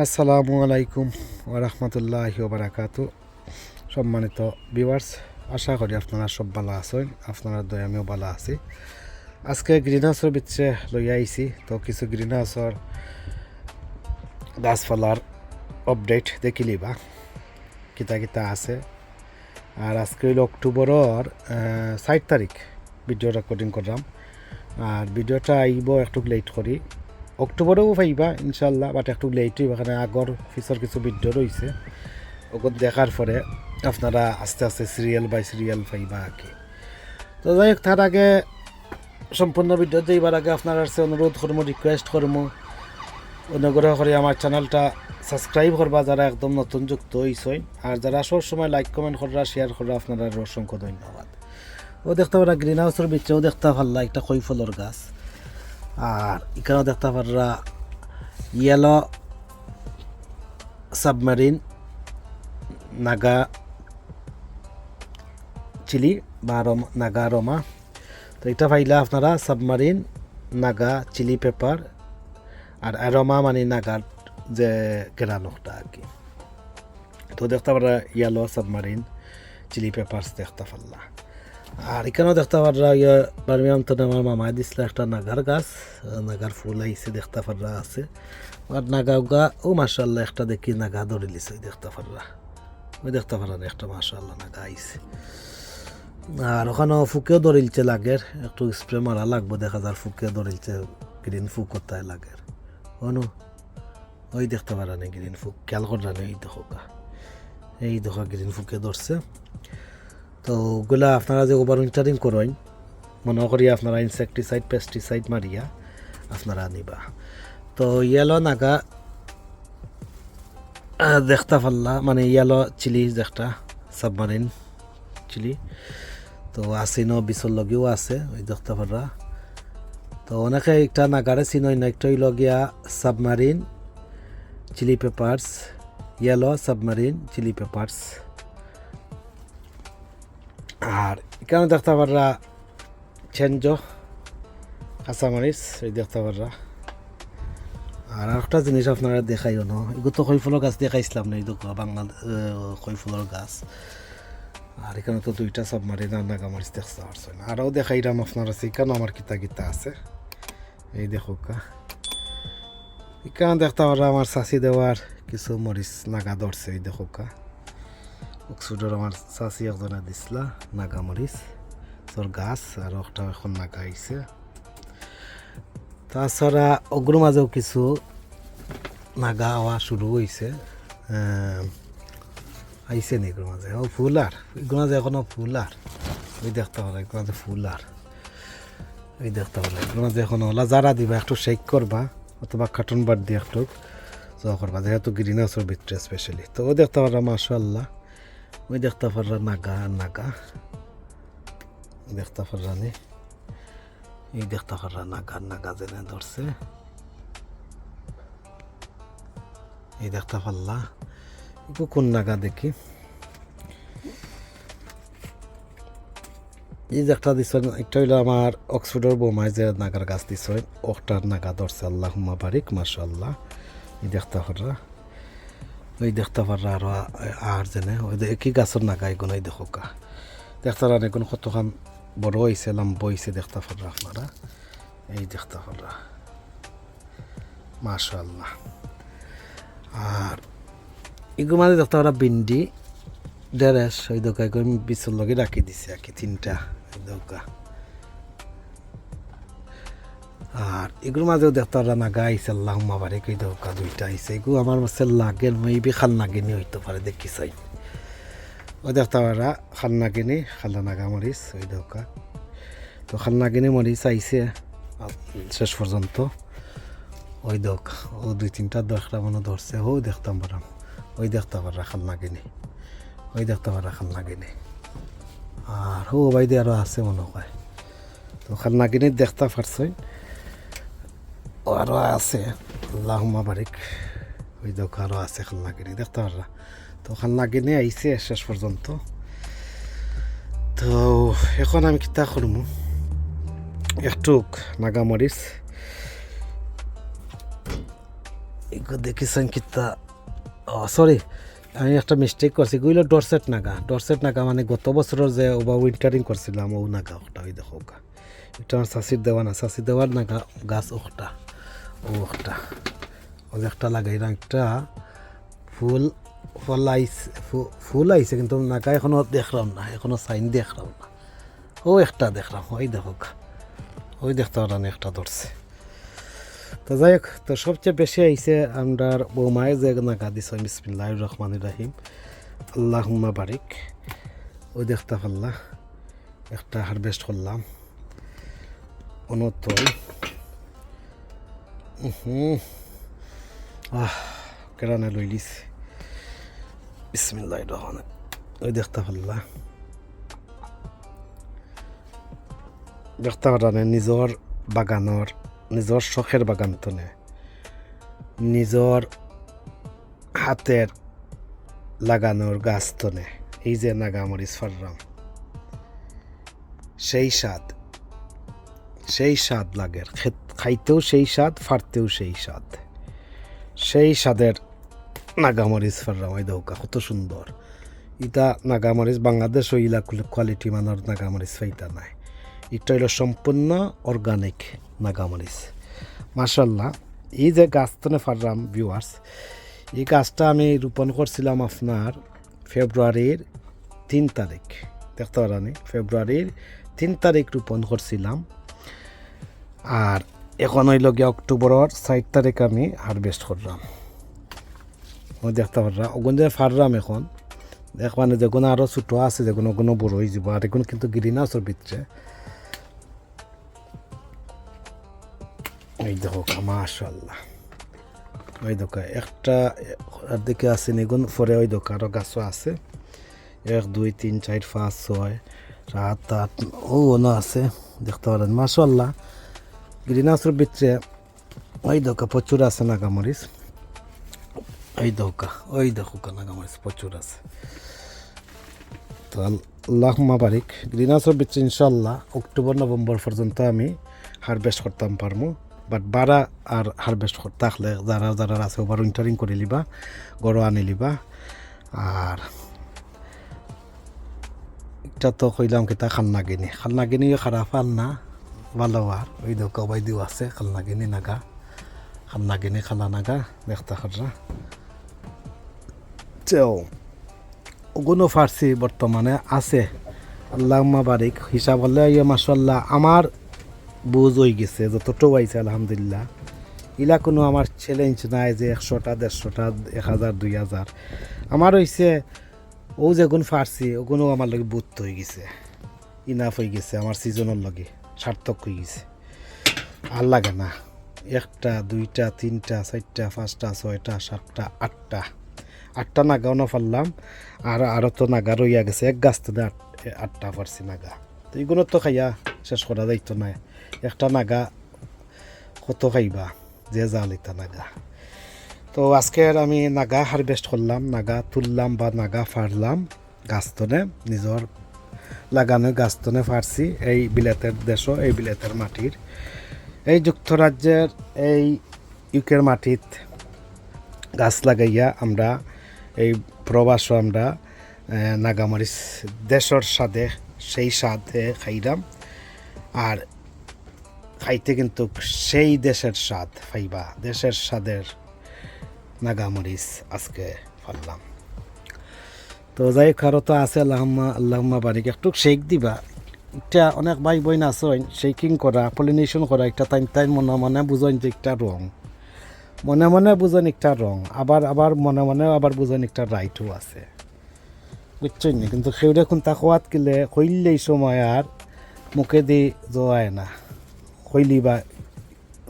আসসালামু আলাইকুম ওয়া রাহমাতুল্লাহি ওয়া বারাকাতুহু। সম্মানিত ভিউয়ার্স, আশা করি আপনারা সব ভালো আছেন। আপনারা দয়া আমিও ভালো আছি। আজকে গ্রিন হাউসের ভিতরে লইয়া আইছি, তো কিছু গ্রিন হাউসের গাছপালার আপডেট দেখিলিবা কিতা কিতা আছে। আর আজকে হইল অক্টোবরের ৬ তারিখ ভিডিও রেকর্ডিং করলাম। আর ভিডিওটা আইব একটু লেট করি, অক্টোবরেও পাইবা ইনশাল্লাহ, বাট একটু লেট হইব, এখানে আগর পিছর কিছু ভিডিও রয়েছে, ওগুলো দেখার পরে আপনারা আস্তে আস্তে সিরিয়াল বাই সিরিয়াল পাইবা আর কি। তো যাই হোক, তার আগে সম্পূর্ণ ভিডিও যাইবার আগে আপনার কাছে অনুরোধ করবো, রিকোয়েস্ট করবো, অনুগ্রহ করে আমার চ্যানেলটা সাবস্ক্রাইব করবা যারা একদম নতুন যুক্ত হইছই, আর যারা সব সময় লাইক কমেন্ট করা শেয়ার করা আপনারা অসংখ্য ধন্যবাদ। ও দেখতে পারা গ্রিন হাউসের ভিতরেও দেখতে পারলা একটা খৈফলের গাছ, আর এখানেও দেখতে পাররা ইয়েলো সাবমেরিন নাগা চিলি বা নাগা রোমা। তো এটা পাইলা আপনারা সাবমারিন নাগা চিলি পেপার, আর অ্যারোমা মানে নাগার যে গেরানোটা আর কি। তো দেখতে পারা ইয়েলো সাবমারিন চিলি পেপারস দেখতে পারলা। আর এখানেও দেখতে পাররা বার্মিয়াম তো আমার মামায় দিছিল একটা নাগার গাছ, নাগার ফুল আইসে দেখতে পাররা আছে। আর নাগা গা ও মাশাল্লাহ একটা দেখি নাগা ধরে লিছে দেখতে পাররা, ওই দেখতে পারেন একটা মাশাল্লাহ নাগা আইসে। আর ওখানেও ফুকেও ধরিলছে লাগের, একটু স্প্রে মারা লাগবো, দেখা যার ফুকে ধরিলছে, গ্রিন ফুক কোথায় লাগের অনু ওই দেখতে পারেন গ্রিন ফুক, খেয়াল করান এই দেখো, এই দেখো গ্রিন ফুকে ধরছে। তো ওগুলা আপনারা যে ওভার উইন্টারিং করেন, মনে করি আপনারা ইনসেকটিসাইড পেস্টিসাইড মারিয়া আপনারা নিবা। তো ইয়েলো নাগা দেখতে পারলা, মানে ইয়েলো চিলি একটা সাবমারিন চিলি, তো আসিনো বিচর লগিও আছে ওই দেখতে পাররা। তো অনেকে একটা নাগারে চিনই না, একটা লগিয়া submarine chilli peppers, yellow submarine chilli peppers. আর এখানে দেখতে পাররা চেঞ্জো কাঁচামরিচ, এই দেখতে পাররা। আর একটা জিনিস আপনারা দেখাইও না, এগুলো তো খৈফুলের গাছ দেখাইছিলাম না, এই দেখো বাংলা খৈফুলের গাছ। আর এখানে তো দুইটা সাবমারিন আর নাগামরিচ দেখতে পারছেন। আরও দেখাইলাম আপনার আছে, এখানে আমার কিতা কিতা আছে এই দেখো কা। এখানে দেখতে পারা আমার চাষি দেওয়ার কিছু মরিচ নাগা ধরছে, এই দেখো কা অক্সুডর আমার চাষি একজনে দিছিলা নাগা মরিচ তোর গাছ, আর একটা এখন নাগা আইছে। তাছাড়া অগ্র মাঝেও কিছু নাগা হওয়া শুরু হয়েছে, আইসে নি এগুলোর মাঝে। ও ফুল, আর এগুলো মাঝে এখনো ফুল, আর ওই দেখতে পারা এগুলো মাঝে ফুল, আর ওই দেখতে পারা এগুলো মাঝে এখনো ওলা যারা দিবা একটু শেক করবা, অথবা কার্টুন বার দিয়ে একটু করবা, যেহেতু গ্রিন হাউসের ভিতরে স্পেশালি। তো ওই দেখতে পারা মাশাআল্লাহ, ওই দেখতে পারা নাগা নাগা দেখতে পারা নি, এই দেখতে পারা নাগা নাগা জেনে ধরছে, এই দেখতে পারলা। এগুলো কোন নাগা দেখি, এই যে একটা দিচ্ছেন, একটা হইলো আমার অক্সফোর্ডের বৌমায় যে নাগার গাছ দিচ্ছেন, ওটার নাগা ধরছে, আল্লাহুম্মা বারিক মাশাআল্লাহ। এই দেখতে পাররা, ওই দেখতে পাররা আরো আর জেনে ওই একই গাছের নাগা এগুলো, এই দেখো কা দেখতে পারেন এখন কতখান বড় হয়েছে, লম্বা হয়েছে দেখতে পাররা আপনারা, এই দেখতে পাররা মাশাআল্লাহ। আর এগুলো মানে দেখতে পারা ভিন্ডি ডেরেস, ওই দোকা এগুলো বিচর লগে রাখি দিছে আর কি, তিনটা দোকা। আর এগুলোর মাঝেও দেখতে পারা নাগা আইসে, আল্লাহুম্মা বারিক, ওই দোকা দুইটা আইসে। এগুলো আমার মাসে লাগের মেবি খাল নাগিনি হইতে পারে, দেখি চাই। ওই দেখতে পারা খাল নাগিনি, খালা নাগা মরিচ ওই দোকা। তো খাল নাগিনি মরিচ আইসে শেষ পর্যন্ত, ওই দোক ও দুই তিনটা দশটা মনে ধরছে, ও দেখতাম পারাম, ওই দেখতে পারা খাল নাগিনি, ওই দেখতে পারা খাল নাগিনি। আর ও বাইদে আরও আছে মনে হয়, তো খাল নাগিনি দেখতে পারছই, ও আরও আছে, আল্লাহুম্মা বারিক, ওই দেখো আরও আছে খাল নাগিনি দেখতে পাররা। তো খাল নাগিনি আইসে শেষ পর্যন্ত। তো এখন আমি কিতা করবো, একটু নাগামরিচ এগুলো দেখেছেন কিতা সরি আমি একটা মিস্টেক করছি এগুলো ডরসেট নাগা মানে গত বছরের যে ওবা উইন্টারিং করছিলাম ও নাগা ওটা ওই দেখো এটা আমার শাশির দেওয়ার নাগা গাছ ওটা ও যে একটা লাগাইলাম একটা ফুল আইছে কিন্তু নাগা এখনো দেখলাম না এখনো সাইন দেখলাম না ও একটা দেখলাম ওই দেখো ওই দেখতে পারান একটা ধরছে তো যাই হোক তো সবচেয়ে বেশি আইছে আমরার বৌমায় যে নাগা দিছ বিসমিল্লাহির রহমানির রহিম আল্লাহুম্মা বারিক ওই দেখতে পারলা একটা হারভেস্ট করলাম অনতল কেরানে লইলিস বিসমিল্লাহির রহমানির ওই দেখতে পারলা দেখতে পারানে নিজর বাগানর নিজর শখের বাগান তনে নিজর হাতের লাগানোর গাছ তনে এই যে নাগামরিচ ফাররাম সেই স্বাদ লাগে খাইতেও সেই স্বাদ ফারতেও সেই স্বাদের নাগামরিচ ফাররাম ওই দৌকা কত সুন্দর ইটা নাগামরিচ বাংলাদেশ ও ইলা কোয়ালিটি মানের নাগামরিচ ফাইতা নাই এটা হইল সম্পূর্ণ অর্গানিক নাগামরিচ মাশাল্লাহ এই যে গাছতনে ফাররাম ভিউয়ার্স এই গাছটা আমি রোপণ করছিলাম আপনার ফেব্রুয়ারির 3 তারিখ দেখতে পারানি ফেব্রুয়ারির 3 তারিখ রোপণ করছিলাম আর এখন হইল গিয়ে অক্টোবরের 4 তারিখ আমি হারভেস্ট করলাম ওই দেখতে পারলাম ওগুন যে ফাররাম এখন দেখবানে যেগুলো আরও ছোটো আছে যেগুলো ওগুলো বড় হয়ে যাব আর এগুলো কিন্তু গ্রিন হাউসের ভিতরে ওই দেখো মাশাআল্লাহ ওই দোকা একটা দিকে আছে নিগুন পরে ওই দোকা আরও গাছও আছে 1 2 3 4 5 6 7 8 ও না আছে দেখতে পারেন মাশাআল্লাহ গ্রিন হাউসের ভিতরে ওই দোকা প্রচুর আছে নাগামরিচ ওই দেখো নাগামরিচ প্রচুর আছে তো আল্লাহুম্মা বারিক গ্রিন হাউসের ভিতরে ইনশাআল্লাহ অক্টোবর নভেম্বর পর্যন্ত আমি হারভেস্ট করতাম পারবো বাট বারা আর হারভেস্ট করতে থাকলে যারা আছে ওভার উইন্টারিং করে লিবা গড় আনি লিবা আর এটা তো কইলাম কিতা খান্নাগিনিও খারাপ আর না ভালো আর ওই দোকা বাই দিও আছে খান্নাগিনি নাগা খান্নাগিনি খালা নাগা দেখতে খাররা চেও ওগুলো ফার্সি বর্তমানে আছে আল্লাহুম্মা বারিক হিসাব হলে মাশাআল্লাহ আমার বুঝ হয়ে গেছে যতটাও আইছে আলহামদুলিল্লাহ ইলা কোনো আমার চ্যালেঞ্জ নাই যে 100টা 150টা 1000 2000 আমার হইছে ও যেগুন ফার্সি ওগুলো আমার লগে বুথ হয়ে গেছে ইনাফ হয়ে গেছে আমার সিজনের লগে সার্থক হয়ে গেছে আর লাগে না 1টা 2টা 3টা 4টা 5টা 6টা 7টা 8টা নাগাও না পারলাম আর আরও তো নাগা রইয়া গেছে এক গাছ তো 8টা পারছি নাগা তো এগুলো তো খাইয়া শেষ করা যাইতো না একটা নাগা কত খাইবা যে জালিতা নাগা তো আজকের আমি নাগা হারভেস্ট করলাম নাগা তুললাম বা নাগা ফাড়লাম গাছতনে নিজর লাগানো গাছতনে ফাড়ছি এই বিলেতের দেশ এই বিলেতের মাটির এই যুক্তরাজ্যের এই ইউকের মাটিত গাছ লাগাইয়া আমরা এই প্রবাসও আমরা নাগামরিচ দেশর স্বাদে সেই স্বাদে খাইলাম আর খাইতে কিন্তু সেই দেশের স্বাদ পাইবা দেশের স্বাদের নাগামরিচ আজকে ফারলাম তো যাই কারো তো আছে আল্লাহুম্মা বারিক একটু শেক দিবা এটা অনেক ভাই বোন আছেন শেকিং করা পলিনেশন করা একটা টাইম মনে বুঝেন যে একটা রং মনে বুঝেন একটা রং আবার মনে আবার বুঝেন একটা রাইটও আছে বুঝছেন না কিন্তু সেও দেখুন তা খোয়াত গেলে হইলে এই সময় আর মুখে দি জোয়ায় না হইলি বা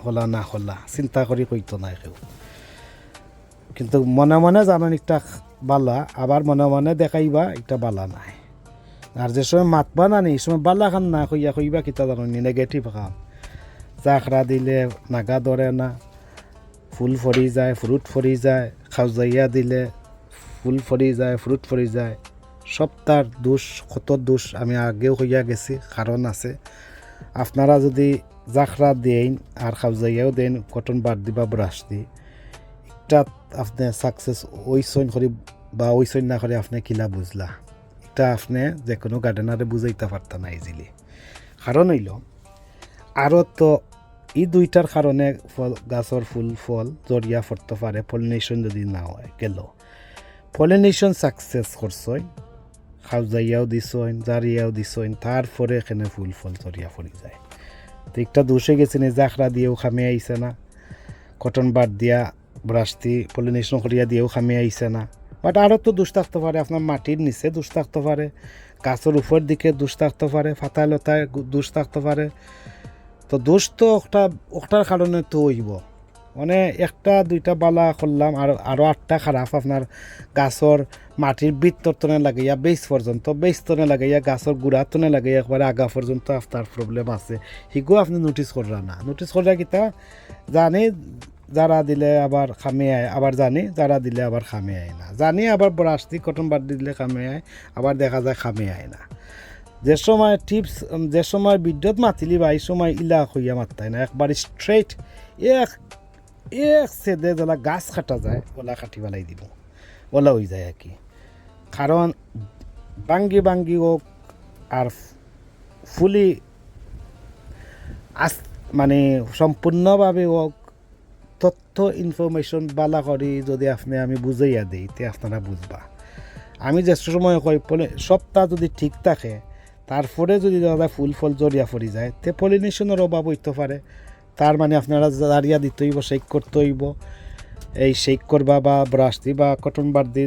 হলা না হলা চিন্তা করি কইতো না কেউ কিন্তু মনে জানেন একটা বালা আবার মনে দেখাইবা একটা বালা নাই আর যে সময় মাতবা না এই সময় বালা খান না কইবা কিতা জানো নেগেটিভ খান চাকরা দিলে নাগা ধরে না ফুল ফরি যায় ফ্রুট ফরি যায় খাওয়াইয়া দিলে ফুল ফরি যায় ফ্রুট ফরি যায় সব তার দোষ কত দোষ আমি আগেও হইয়া গেছি কারণ আছে আপনারা যদি জাখরা দেন আর খাওয়াইয়াও দেন কটন বার দিবা ব্রাশ দি একটা আপনি সাকসেস ওইসইন করে বা ওইসইন না করে আপনি কিলা বুঝলা, এটা আপনি যে কোনো গার্ডেনারে বুঝাইতে পারতা না ইজিলি। কারণ হইল আরও তো এই দুইটার কারণে গাছর ফুল ফল জড়িয়া পড়তে পারে পলিনেশন যদি না হয় গেল। পলিনেশন সাকসেস করছই, খাউজাইয়াও দিছইন, জারিয়াও দিছইন, তারপরে এখানে ফুল ফল জড়িয়া পড়ি যায়। তো একটা দোষে গেছে না, জাখরা দিয়েও খামে আইছে না, কটন বাদ দিয়া ব্রাশ দিয়ে পলিনেশন করিয়া দিয়েও খামে আইছে না। বাট আরও তো দোষ থাকতে পারে, আপনার মাটির নিচে দোষ থাকতে পারে, গাছের উপর দিকে দোষ থাকতে পারে, ফাতায় লতায় দোষ থাকতে পারে। তো দোষ তো ওটার কারণে তো হইব, মানে একটা দুইটা বালা করলাম আর আরও 8টা খারাপ আপনার গাছর মাটির ভিতর তনে লাগাইয়া বেস পর্যন্ত, বেস তনে লাগাইয়া গাছর গুড়া তনে লাগাইয়া একবারে আগা পর্যন্ত আপনার প্রবলেম আছে, সেগুলো আপনি নোটিস করা না। নোটিস করা কিতা জানি যারা দিলে আবার খামে আয়, আবার জানি যারা দিলে আবার খামে আয় না, জানি আবার ব্রাশ দিয়ে কটন বাদ দিলে খামে আয়, আবার দেখা যায় খামে আয় না। যে সময় টিপস, যে সময় বিদ্যুৎ মাতিলি বা এই সময় ইলা হইয়া মারতাই না, একবার স্ট্রেট এক সেদে যেলা গাছ কাটা যায় ওলা কাটি পেলাই দিব, ওলা হয়ে যায় আর কি। কারণ বাঙ্গি হোক আর ফুলি মানে সম্পূর্ণভাবে হোক তথ্য ইনফরমেশন বালা করি যদি আমি বুঝাইয়া দিই তে আপনারা বুঝবা। আমি যে সময় কই সবটা যদি ঠিক থাকে তারপরে যদি দাদা ফুল ফল জড়িয়া পড়ি যায় তে পলিনেশনের অভাব হইতে পারে। তার মানে আপনারা জারিয়া দিতে হইব, শেক করতে হইব, এই শেক করবা বা ব্রাশ দি বা কটন বার দি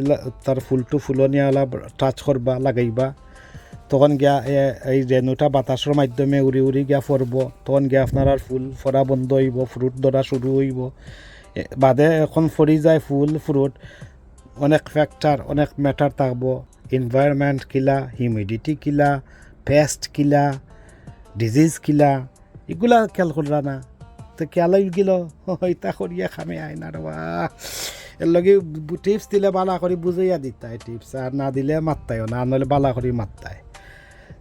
তার ফুলনিয়ালা টাচ করবা লাগাইবা, তখন গিয়া এই রেণুটা বাতাসের মাধ্যমে উড়ি গিয়া পড়ব, তখন গিয়া আপনার আর ফুল ফরা বন্ধ হইব, ফ্রুট ধরা শুরু হইব। বাদে এখন ফরি যায় ফুল ফ্রুট, অনেক ফ্যাক্টর অনেক ম্যাটার থাকবো, এনভায়রনমেন্ট কিলা, হিউমিডিটি কিলা, পেস্ট কিলা, ডিজিজ কিলা, এগুলা খেয়াল করলা না। তো খেয়ালাই গেল ইতা করিয়া খামে আয় না রে, এর লগে টিপস দিলে বালা করে বুঝাইয়া দিতায় টিপস, আর না দিলে মারতাইও না, আর নইলে বালা করে মারতায়।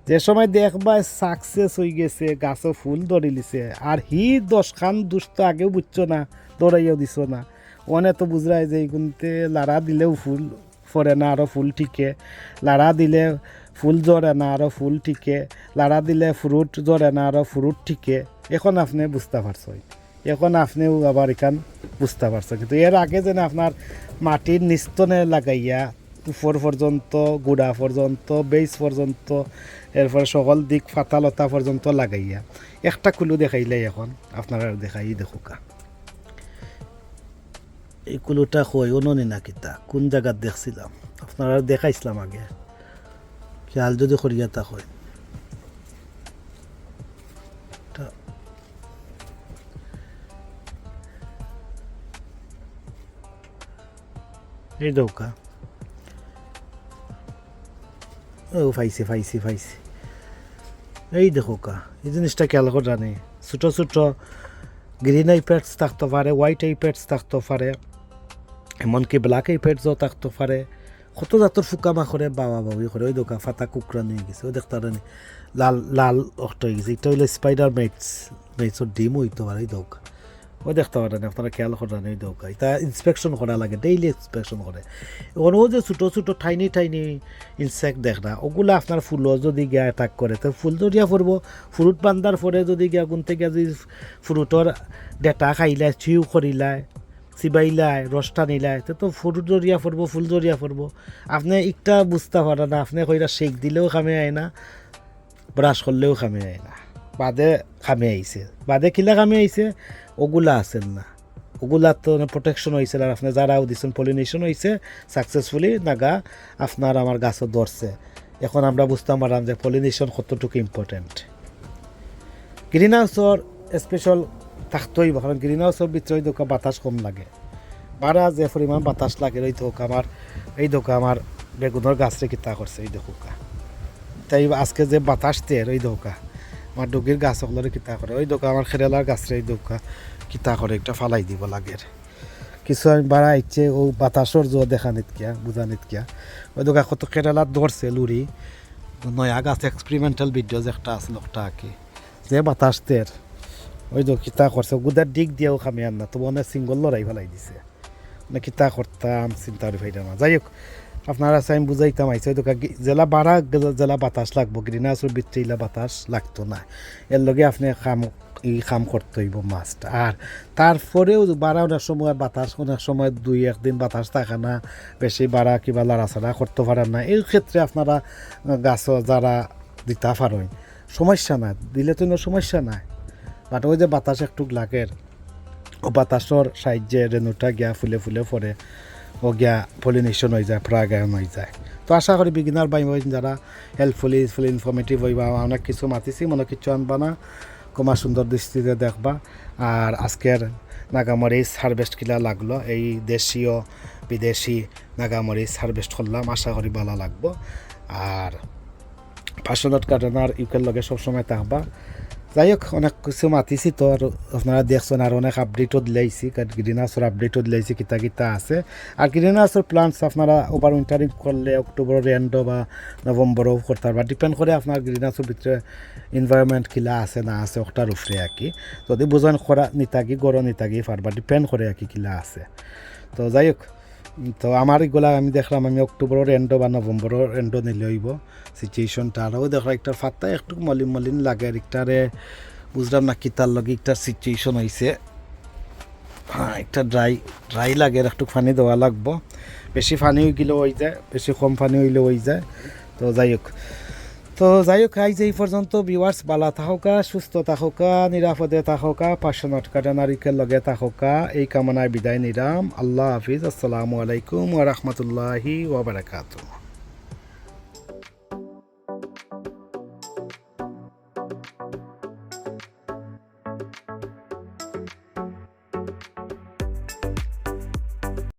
যে সময় দেখবা সাকসেস হয়ে গেছে, গাছও ফুল ধরে লিছে, আর 10 খান দুষ্ট আগেও বুঝছো না, দৌড়াইয়াও দিছ না, ওনে তো বুঝরায় যে এইগুনতে লাড়া দিলেও ফুল ফরে না আরও ফুল টিকে, লাড়া দিলে ফুল জড়ে না আরও ফুল টিকে, লাড়া দিলে ফ্রুট জড়ে না আরও ফ্রুট টিকে। এখন আপনি বুঝতে পারছেন, এখন আপনিও আবার এখান বুঝতে পারছেন। কিন্তু এর আগে যেন আপনার মাটির নিস্তনে লাগাইয়া উপর পর্যন্ত, গুড়া পর্যন্ত, বেস পর্যন্ত, এরপরে সকল দিক ফাতালতা পর্যন্ত লাগাইয়া একটা কুলু দেখাইলে এখন আপনারা দেখাই দেখুকা। এই কুলুটা কই অননি না কিতা কোন জায়গাত দেখছিলাম, আপনারা দেখাইছিলাম আগে, খেয়াল যদি করিয়া তা হয়। এই দৌকা ও ফাইছি এই দেখোকা, এই জিনিসটা খেয়াল করে জানি। ছোটো ছোটো গ্রিন আইপ্যাডস থাকতে পারে, হোয়াইট আইপ্যাডস থাকতে পারে, এমনকি ব্ল্যাক আইপ্যাডসও থাকতে পারে, কত জাতর ফুকা মাখরে বাবা বাবি করে। ওই দোকা ফাতা কুকরা নিয়ে গেছে, ওই দেখতে পারেন লাল অক্ট হয়ে গেছে, এটা হইলে স্পাইডার মেটসের ডিম হইতে পারে। ওই দৌকা ওই দেখতে পারেন, আপনারা খেয়াল করেন ওই দৌকা, এটা ইন্সপেকশন করা লাগে, ডেইলি ইন্সপেকশন করে। ওরও যে ছোটো টাইনি ইনসেক্ট দেখ না, ওগুলো আপনার ফুলও যদি গিয়া অ্যাটাক করে তো ফুল জড়িয়া পড়বো। ফ্রুট বান্ধার পরে যদি গিয়া গুনতে গিয়া যদি ফ্রুটর ডেটা খাইলায়, চিউ করিলায়, চিবাইলায়, রসটা নিলায়, তো ফ্রুট জড়িয়া পড়বো, ফুল জড়িয়া পড়বো। আপনি একটা বুঝতে পারেন না, আপনি কইরা শেক দিলেও খামে আয় না, ব্রাশ করলেও খামে আয় না, বাদে খামে আইছে, বাদে কিলা খামে আইছে ওগুলা আছেন না, ওগুলা তো প্রোটেকশন হয়েছিল। আর আপনি যারাও দিচ্ছেন পলিনেশন হয়েছে সাকসেসফুলি, নাগা আপনার আমার গাছও ধরছে। এখন আমরা বুঝতাম পারলাম যে পলিনেশন কতটুকু ইম্পর্টেন্ট। গ্রিন হাউসর স্পেশাল থাকতেই, কারণ গ্রিন হাউসের ভিতরে দোকা বাতাস কম লাগে, বারা যে পরিমাণ বাতাস লাগে। ওই দোকা আমার বেগুনের গাছরে কিতা করছে এই দোকা, তাই আজকে যে বাতাস দের ওই দোকা আমার ডুগির গাছ ওগুলোর কিতা করে। ওই দোকা আমার খেরেলার গাছরে এই দোকা কিতা করে একটা ফালাই দিব লাগে। কিছু আমি বাড়া ইচ্ছে ও বাতাসর জো দেখা নিত কিয়া বুঝা নিত কিয়া। ওই দোকা কত খেরেলার ধরছে লুরি নয়া গাছ এক্সপেরিমেন্টাল ভিডিও যে একটা আসলো একটা আঁকি যে বাতাস দের ওই দো কিতা করছে গুদার দিক দিয়েও খামি আন না, তো অনেক সিঙ্গল লড়াই ফেলাই দিছে। না কিতা করতাম চিন্তা করি ফাইলাম না। যাই হোক আপনারা চাই বুঝাইতাম আইসে তো জেলা বাড়া জেলা বাতাস লাগবো, গ্রিন হাউসের ভিতরে ইলা বাতাস লাগতো না, এর লগে আপনি কাম করতে হইব মাস্ট। আর তারপরেও বাড়া অনেক সময় বাতাস, অনেক সময় 2-1 দিন বাতাস থাকে না, বেশি বাড়া কিবা লাড়াচাড়া করতে পারেন না, এই ক্ষেত্রে আপনারা গাছ যারা দিতে পারেন সমস্যা নাই, দিলে তো সমস্যা নাই। বাট ওই যে বাতাস একটু লাগের, ও বাতাসর সাহায্যে রেণুটা গিয়া ফুলে ফুলে পড়ে, ও গিয়া পলিনেশন হয়ে যায়, পরাগায়ন হয়ে যায়। তো আশা করি বিগিনার বাই যারা হেল্পফুল ইনফরমেটিভ হইবা, অনেক কিছু মাতিছি, মনে কিছু আনবা না, কমা সুন্দর দৃষ্টিতে দেখবা। আর আজকের নাগামরিচ হারভেস্ট কিলা লাগলো, এই দেশীয় বিদেশি নাগামরিচ হারভেস্ট করলাম, আশা করি ভালো লাগবো। আর পাশনত গার্ডেনার ইউকের লগে সবসময় থাকবা। যাই হোক অনেক কিছু মাতিছি, তো আর আপনারা দেখছেন আর অনেক আপডেটও দিলাইছি, গ্রিন হাউসের আপডেটও দিলাইছি কিতা কিতা আছে। আর গ্রিন হাউসের প্লান্টস আপনারা ওভার উইন্টারিং করলে অক্টোবরের এন্ড বা নভেম্বরও করতে পারবা, ডিপেন্ড করে আপনার গ্রিন হাউসের ভিতরে এনভায়রনমেন্ট কিলা আছে না আছে ওটার উপরে আর কি। যদি বুঝেন খরা নিতাগি গরম নিতাগি পারবা, ডিপেন্ড করে আর কি কিলা আছে। তো যাই হোক, তো আমার এগুলা আমি দেখলাম আমি অক্টোবরের এন্ড বা নভেম্বরের এন্ড নিলে হইব সিচুয়েশনটা। আরও দেখলাম একটার ফাত্তা একটু মলিন মলিন লাগে, আর একটারে বুঝলাম না কি তার লগে একটার সিচুয়েশন হয়েছে, হ্যাঁ একটা ড্রাই লাগে, একটু পানি দেওয়া লাগবো, বেশি পানি হয়ে গেলেও হয়ে যায়, বেশি কম পানি হইলেও হয়ে যায়। তো যাই হোক আজ এই পর্যন্ত ভিউয়ার্স, ভালো থাকা, সুস্থ থাকা, নিরাপদে থাকা, পাশনত গার্ডেনারিকের লগে থাকা, এই কামনায় বিদায় নিলাম। আল্লাহ হাফিজ, আসসালামু আলাইকুম ওয়া রাহমাতুল্লাহি ওয়া বারাকাতুহু।